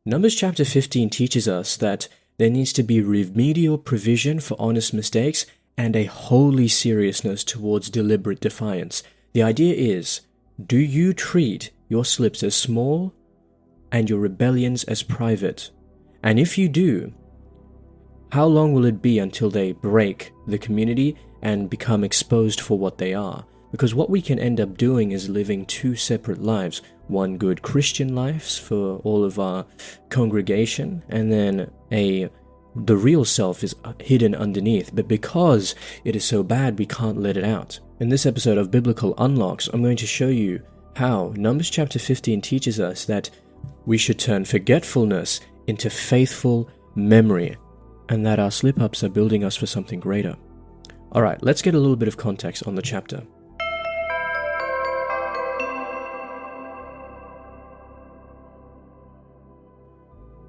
Numbers chapter 15 teaches us that there needs to be remedial provision for honest mistakes and a holy seriousness towards deliberate defiance. The idea is, do you treat your slips as small and your rebellions as private? And if you do, how long will it be until they break the community and become exposed for what they are? Because what we can end up doing is living two separate lives. One good Christian life for all of our congregation, and then the real self is hidden underneath. But because it is so bad, we can't let it out. In this episode of Biblical Unlocks, I'm going to show you how Numbers chapter 15 teaches us that we should turn forgetfulness into faithful memory, and that our slip-ups are building us for something greater. Alright, let's get a little bit of context on the chapter.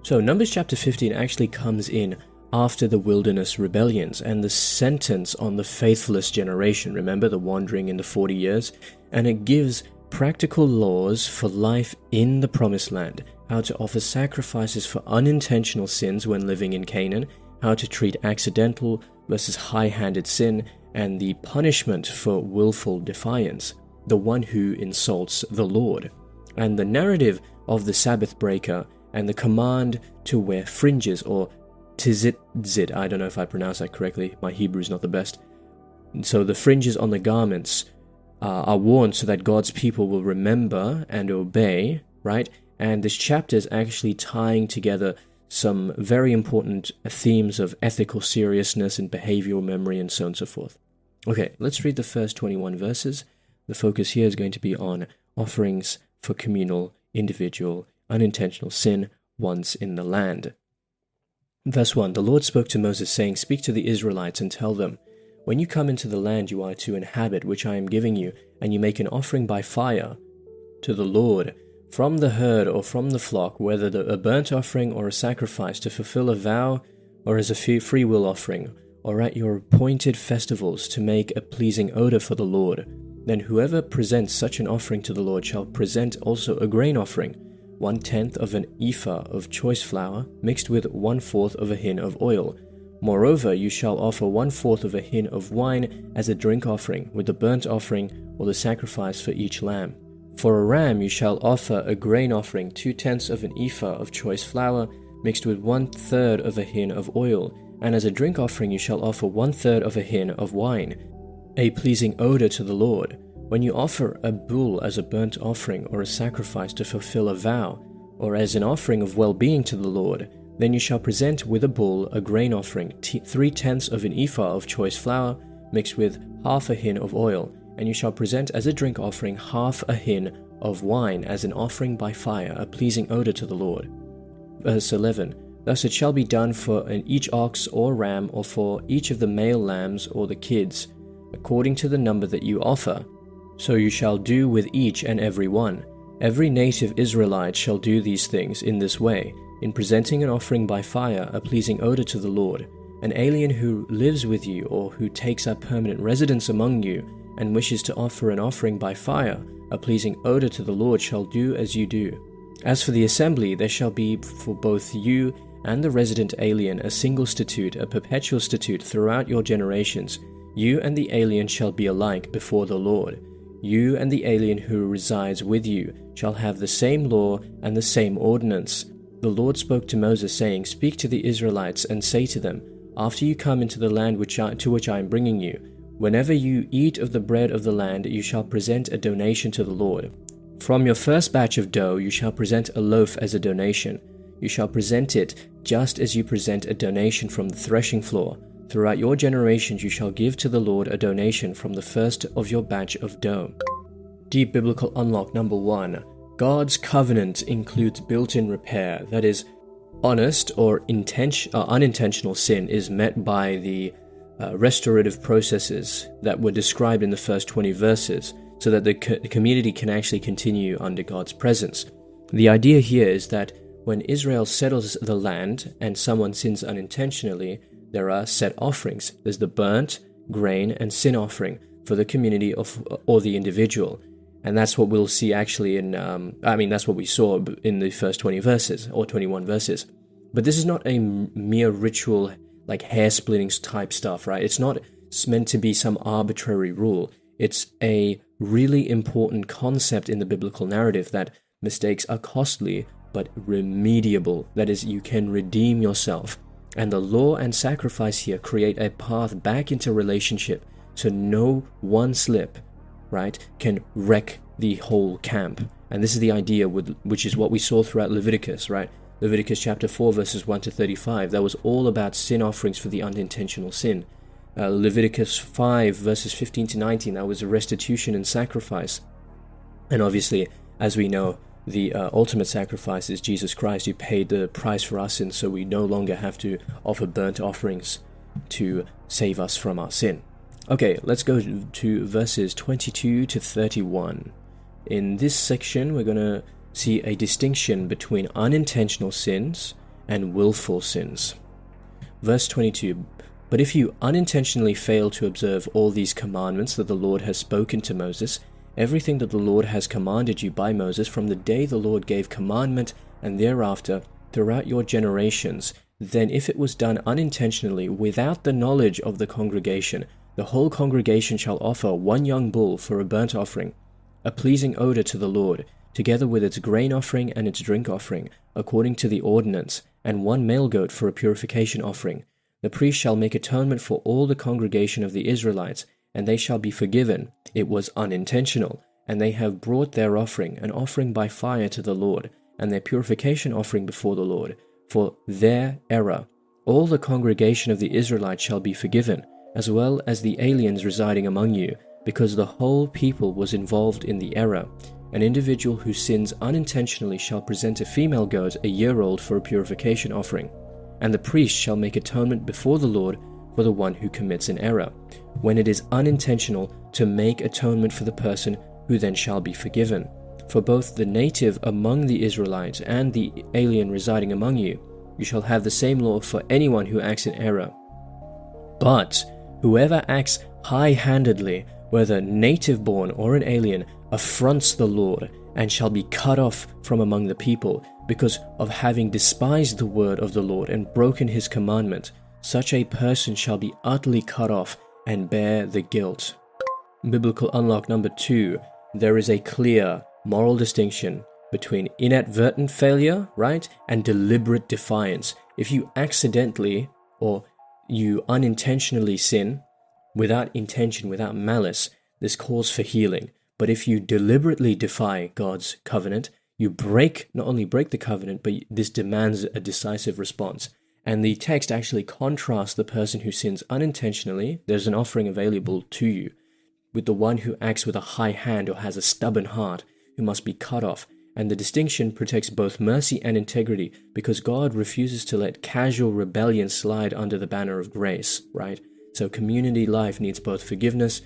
So Numbers chapter 15 actually comes in after the wilderness rebellions and the sentence on the faithless generation. Remember the wandering in the 40 years? And it gives practical laws for life in the promised land, how to offer sacrifices for unintentional sins when living in Canaan, how to treat accidental versus high-handed sin, and the punishment for willful defiance, the one who insults the Lord, and the narrative of the Sabbath breaker, and the command to wear fringes or tzitzit. I don't know if I pronounced that correctly. My Hebrew is not the best. So the fringes on the garments are worn so that God's people will remember and obey, right? And this chapter is actually tying together some very important themes of ethical seriousness and behavioral memory and so on and so forth. Okay, let's read the first 21 verses. The focus here is going to be on offerings for communal, individual, unintentional sin once in the land. Verse 1, the Lord spoke to Moses, saying, Speak to the Israelites and tell them, When you come into the land you are to inhabit, which I am giving you, and you make an offering by fire to the Lord, from the herd or from the flock, whether a burnt offering or a sacrifice, to fulfill a vow or as a free will offering, or at your appointed festivals to make a pleasing odor for the Lord, then whoever presents such an offering to the Lord shall present also a grain offering, 1/10 of an ephah of choice flour, mixed with 1/4 of a hin of oil. Moreover, you shall offer 1/4 of a hin of wine as a drink offering, with the burnt offering or the sacrifice for each lamb. For a ram you shall offer a grain offering, 2/10 of an ephah of choice flour, mixed with 1/3 of a hin of oil, and as a drink offering you shall offer 1/3 of a hin of wine, a pleasing odor to the Lord. When you offer a bull as a burnt offering or a sacrifice to fulfill a vow, or as an offering of well-being to the Lord, then you shall present with a bull a grain offering, 3/10 of an ephah of choice flour, mixed with half a hin of oil, and you shall present as a drink offering half a hin of wine as an offering by fire, a pleasing odor to the Lord. Verse 11, Thus it shall be done for each ox or ram, or for each of the male lambs or the kids, according to the number that you offer. So you shall do with each and every one. Every native Israelite shall do these things in this way, in presenting an offering by fire, a pleasing odor to the Lord. An alien who lives with you or who takes up permanent residence among you and wishes to offer an offering by fire, a pleasing odor to the Lord, shall do as you do. As for the assembly, there shall be for both you and the resident alien a single statute, a perpetual statute throughout your generations. You and the alien shall be alike before the Lord. You and the alien who resides with you shall have the same law and the same ordinance. The Lord spoke to Moses, saying, Speak to the Israelites and say to them, After you come into the land to which I am bringing you, whenever you eat of the bread of the land, you shall present a donation to the Lord. From your first batch of dough you shall present a loaf as a donation. You shall present it just as you present a donation from the threshing floor. Throughout your generations you shall give to the Lord a donation from the first of your batch of dough. Deep Biblical Unlock number 1. God's covenant includes built-in repair. That is, honest or unintentional sin is met by the restorative processes that were described in the first 20 verses, so that the community can actually continue under God's presence. The idea here is that when Israel settles the land and someone sins unintentionally, there are set offerings. There's the burnt, grain, and sin offering for the community or the individual. And that's what we'll see actually that's what we saw in the first 20 verses or 21 verses. But this is not a mere ritual, like hair-splitting type stuff, right? It's not meant to be some arbitrary rule. It's a really important concept in the biblical narrative that mistakes are costly but remediable. That is, you can redeem yourself. And the law and sacrifice here create a path back into relationship, so no one slip, right, can wreck the whole camp. And this is the idea which is what we saw throughout Leviticus, right? Leviticus chapter 4 verses 1 to 35, that was all about sin offerings for the unintentional sin. Leviticus 5 verses 15 to 19, that was a restitution and sacrifice. And obviously, as we know, the ultimate sacrifice is Jesus Christ, who paid the price for our sins, so we no longer have to offer burnt offerings to save us from our sin. Okay, let's go to verses 22 to 31. In this section, we're going to see a distinction between unintentional sins and willful sins. Verse 22, "But if you unintentionally fail to observe all these commandments that the Lord has spoken to Moses, everything that the Lord has commanded you by Moses from the day the Lord gave commandment and thereafter throughout your generations, then if it was done unintentionally without the knowledge of the congregation, the whole congregation shall offer one young bull for a burnt offering, a pleasing odor to the Lord, together with its grain offering and its drink offering, according to the ordinance, and one male goat for a purification offering. The priest shall make atonement for all the congregation of the Israelites, and they shall be forgiven. It was unintentional, and they have brought their offering, an offering by fire to the Lord, and their purification offering before the Lord, for their error. All the congregation of the Israelites shall be forgiven, as well as the aliens residing among you, because the whole people was involved in the error. An individual who sins unintentionally shall present a female goat a year old for a purification offering, and the priest shall make atonement before the Lord for the one who commits an error, when it is unintentional, to make atonement for the person who then shall be forgiven. For both the native among the Israelites and the alien residing among you, you shall have the same law for anyone who acts in error. But whoever acts high-handedly, whether native-born or an alien, affronts the Lord, and shall be cut off from among the people, because of having despised the word of the Lord and broken his commandment. Such a person shall be utterly cut off and bear the guilt." Biblical unlock number 2. There is a clear moral distinction between inadvertent failure, right, and deliberate defiance. If you accidentally or you unintentionally sin, without intention, without malice, this calls for healing. But if you deliberately defy God's covenant, you not only break the covenant, but this demands a decisive response. And the text actually contrasts the person who sins unintentionally, there's an offering available to you, with the one who acts with a high hand or has a stubborn heart, who must be cut off. And the distinction protects both mercy and integrity, because God refuses to let casual rebellion slide under the banner of grace, right? So community life needs both forgiveness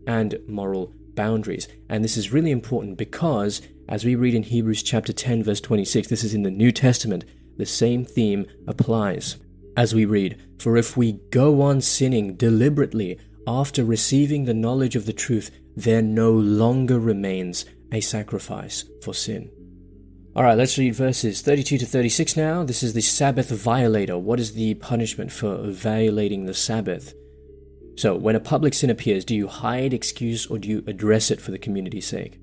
and moral boundaries. And this is really important because, as we read in Hebrews chapter 10 verse 26, this is in the New Testament, the same theme applies. As we read, "For if we go on sinning deliberately after receiving the knowledge of the truth, there no longer remains a sacrifice for sin." Alright, let's read verses 32 to 36 now. This is the Sabbath violator. What is the punishment for violating the Sabbath? So, when a public sin appears, do you hide, excuse, or do you address it for the community's sake?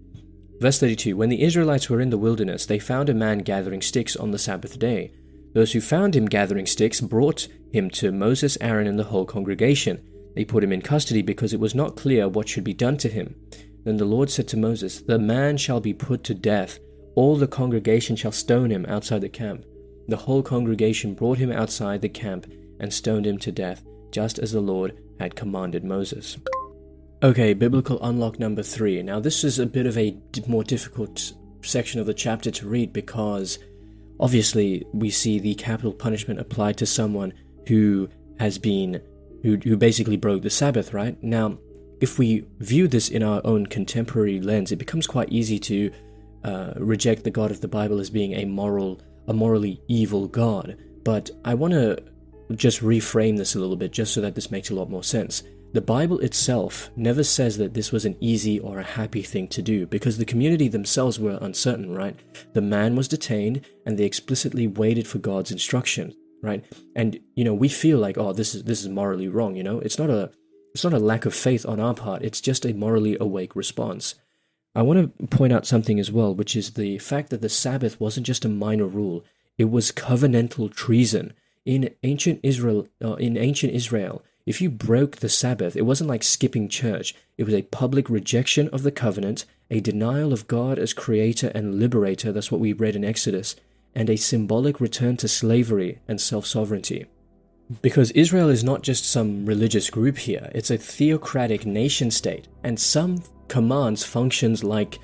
Verse 32, "When the Israelites were in the wilderness, they found a man gathering sticks on the Sabbath day. Those who found him gathering sticks brought him to Moses, Aaron, and the whole congregation. They put him in custody because it was not clear what should be done to him. Then the Lord said to Moses, 'The man shall be put to death. All the congregation shall stone him outside the camp.' The whole congregation brought him outside the camp and stoned him to death, just as the Lord had commanded Moses." Okay, biblical unlock number 3. Now this is a bit of a more difficult section of the chapter to read because obviously we see the capital punishment applied to someone who basically broke the Sabbath, right? Now, if we view this in our own contemporary lens, it becomes quite easy to reject the God of the Bible as being a morally evil God. But I want to just reframe this a little bit just so that this makes a lot more sense. The Bible itself never says that this was an easy or a happy thing to do, because the community themselves were uncertain, right? The man was detained, and they explicitly waited for God's instruction, right? And we feel like, oh, this is morally wrong. It's not a lack of faith on our part. It's just a morally awake response. I want to point out something as well, which is the fact that the Sabbath wasn't just a minor rule. It was covenantal treason. In ancient Israel, if you broke the Sabbath, it wasn't like skipping church. It was a public rejection of the covenant, a denial of God as creator and liberator, that's what we read in Exodus, and a symbolic return to slavery and self-sovereignty. Because Israel is not just some religious group here, it's a theocratic nation-state, and some commands functions like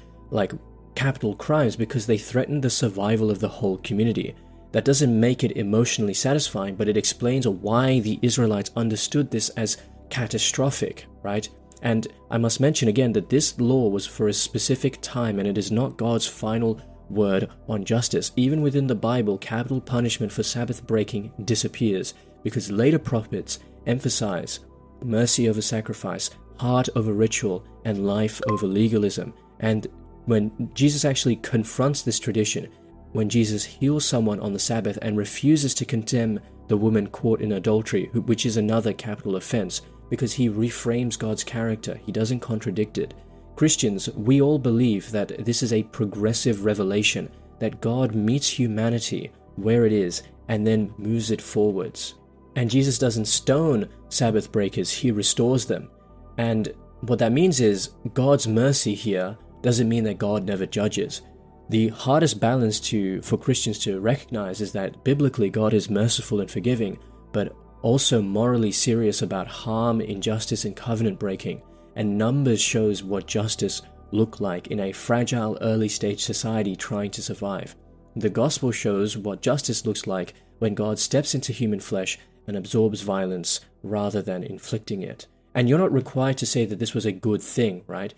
capital crimes because they threaten the survival of the whole community. That doesn't make it emotionally satisfying, but it explains why the Israelites understood this as catastrophic, right? And I must mention again that this law was for a specific time, and it is not God's final word on justice. Even within the Bible, capital punishment for Sabbath breaking disappears because later prophets emphasize mercy over sacrifice, heart over ritual, and life over legalism. And when Jesus actually confronts this tradition, when Jesus heals someone on the Sabbath and refuses to condemn the woman caught in adultery, which is another capital offense, because he reframes God's character, he doesn't contradict it. Christians, we all believe that this is a progressive revelation, that God meets humanity where it is and then moves it forwards. And Jesus doesn't stone Sabbath breakers, he restores them. And what that means is God's mercy here doesn't mean that God never judges. The hardest balance for Christians to recognize is that biblically God is merciful and forgiving, but also morally serious about harm, injustice, and covenant breaking. And Numbers shows what justice looked like in a fragile early stage society trying to survive. The gospel shows what justice looks like when God steps into human flesh and absorbs violence rather than inflicting it. And you're not required to say that this was a good thing, right?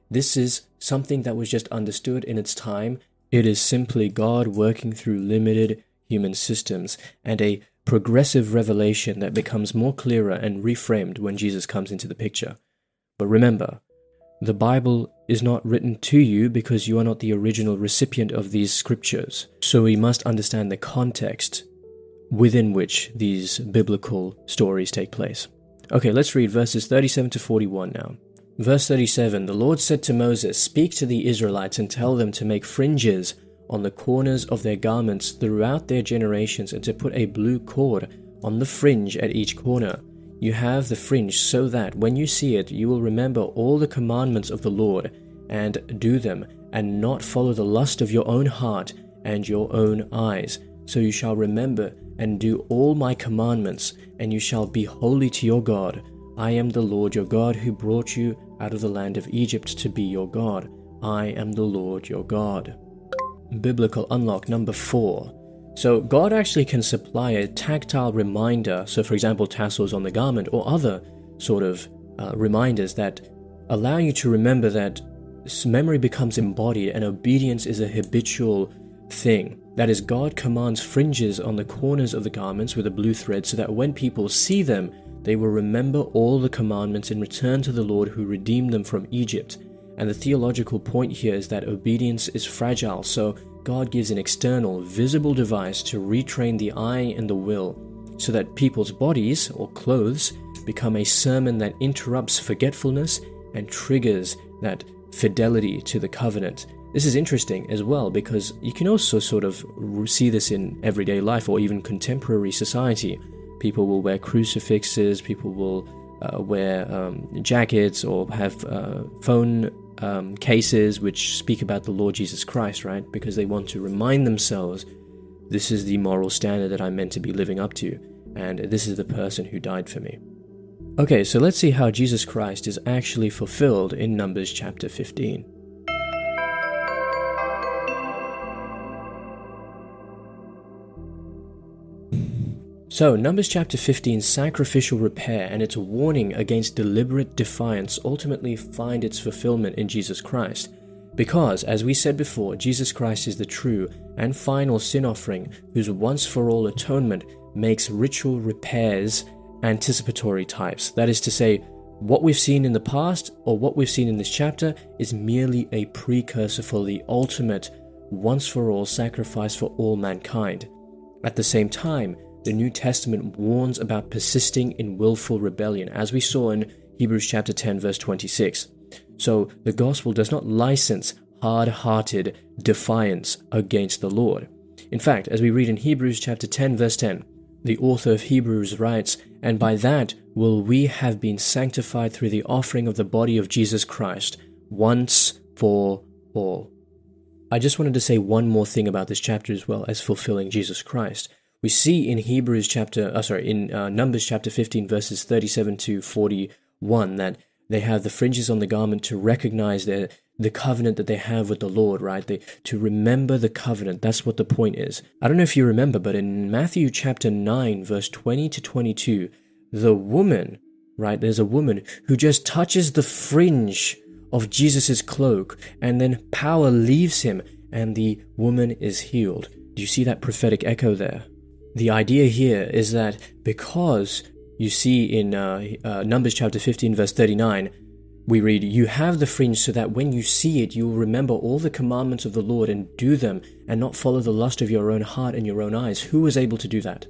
This is something that was just understood in its time. It is simply God working through limited human systems and a progressive revelation that becomes more clearer and reframed when Jesus comes into the picture. But remember, the Bible is not written to you because you are not the original recipient of these scriptures. So we must understand the context within which these biblical stories take place. Okay, let's read verses 37 to 41 now. Verse 37, the Lord said to Moses, "Speak to the Israelites and tell them to make fringes on the corners of their garments throughout their generations, and to put a blue cord on the fringe at each corner. You have the fringe so that when you see it, you will remember all the commandments of the Lord and do them, and not follow the lust of your own heart and your own eyes. So you shall remember and do all my commandments, and you shall be holy to your God. I am the Lord your God, who brought you out of the land of Egypt to be your God. I am the Lord your God." Biblical unlock number 4. So God actually can supply a tactile reminder, so for example tassels on the garment or other sort of reminders that allow you to remember that memory becomes embodied and obedience is a habitual thing. That is, God commands fringes on the corners of the garments with a blue thread so that when people see them, they will remember all the commandments and return to the Lord who redeemed them from Egypt. And the theological point here is that obedience is fragile, so God gives an external, visible device to retrain the eye and the will, so that people's bodies, or clothes, become a sermon that interrupts forgetfulness and triggers that fidelity to the covenant. This is interesting as well because you can also sort of see this in everyday life or even contemporary society. People will wear crucifixes, people will wear jackets or have phone cases which speak about the Lord Jesus Christ, right? Because they want to remind themselves, this is the moral standard that I'm meant to be living up to, and this is the person who died for me. Okay, so let's see how Jesus Christ is actually fulfilled in Numbers chapter 15. So, Numbers chapter 15's sacrificial repair and its warning against deliberate defiance ultimately find its fulfillment in Jesus Christ. Because, as we said before, Jesus Christ is the true and final sin offering whose once-for-all atonement makes ritual repairs anticipatory types. That is to say, what we've seen in the past or what we've seen in this chapter is merely a precursor for the ultimate once-for-all sacrifice for all mankind. At the same time, the New Testament warns about persisting in willful rebellion, as we saw in Hebrews chapter 10, verse 26. So the gospel does not license hard-hearted defiance against the Lord. In fact, as we read in Hebrews chapter 10, verse 10, the author of Hebrews writes, "And by that will we have been sanctified through the offering of the body of Jesus Christ, once for all." I just wanted to say one more thing about this chapter as well as fulfilling Jesus Christ. We see in Numbers chapter 15, verses 37 to 41, that they have the fringes on the garment to recognize the covenant that they have with the Lord, right? To remember the covenant. That's what the point is. I don't know if you remember, but in Matthew chapter 9, verse 20 to 22, the woman, right? There's a woman who just touches the fringe of Jesus's cloak, and then power leaves him, and the woman is healed. Do you see that prophetic echo there? The idea here is that because you see in Numbers chapter 15, verse 39, we read, "You have the fringe so that when you see it, you will remember all the commandments of the Lord and do them, and not follow the lust of your own heart and your own eyes." Who was able to do that?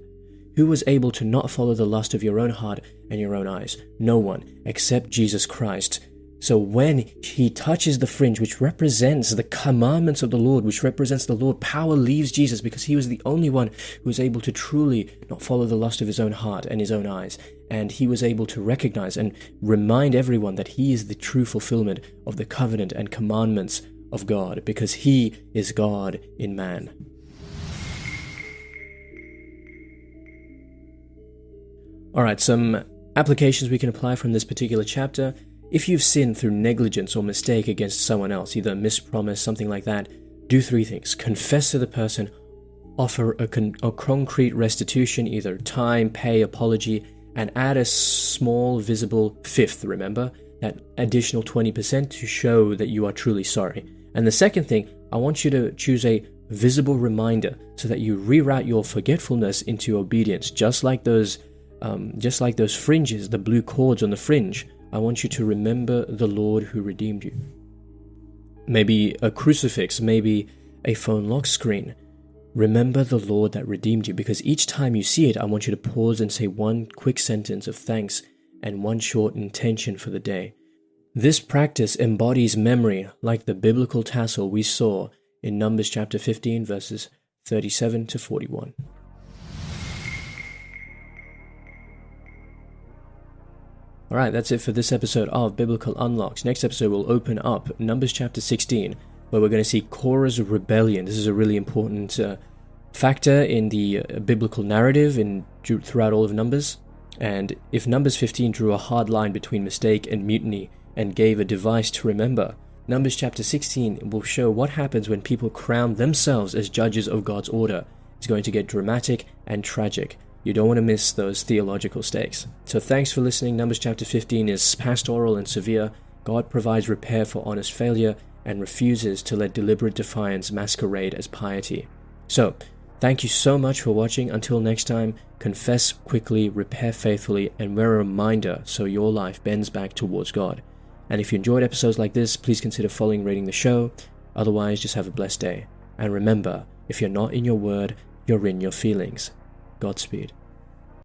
Who was able to not follow the lust of your own heart and your own eyes? No one, except Jesus Christ. So when he touches the fringe, which represents the commandments of the Lord, which represents the Lord, power leaves Jesus, because he was the only one who was able to truly not follow the lust of his own heart and his own eyes. And he was able to recognize and remind everyone that he is the true fulfillment of the covenant and commandments of God, because he is God in man. All right, some applications we can apply from this particular chapter. If you've sinned through negligence or mistake against someone else, either mispromise, something like that, do three things. Confess to the person, offer a concrete restitution, either time, pay, apology, and add a small visible fifth, remember? That additional 20% to show that you are truly sorry. And the second thing, I want you to choose a visible reminder so that you reroute your forgetfulness into obedience, just like those fringes, the blue cords on the fringe. I want you to remember the Lord who redeemed you. Maybe a crucifix, maybe a phone lock screen. Remember the Lord that redeemed you, because each time you see it, I want you to pause and say one quick sentence of thanks and one short intention for the day. This practice embodies memory like the biblical tassel we saw in Numbers chapter 15, verses 37 to 41. Alright, that's it for this episode of Biblical Unlocks. Next episode we'll open up Numbers chapter 16, where we're going to see Korah's rebellion. This is a really important factor in the biblical narrative throughout all of Numbers. And if Numbers 15 drew a hard line between mistake and mutiny and gave a device to remember, Numbers chapter 16 will show what happens when people crown themselves as judges of God's order. It's going to get dramatic and tragic. You don't want to miss those theological stakes. So thanks for listening. Numbers chapter 15 is pastoral and severe. God provides repair for honest failure and refuses to let deliberate defiance masquerade as piety. So, thank you so much for watching. Until next time, confess quickly, repair faithfully, and wear a reminder so your life bends back towards God. And if you enjoyed episodes like this, please consider following, rating the show. Otherwise, just have a blessed day. And remember, if you're not in your word, you're in your feelings. Godspeed.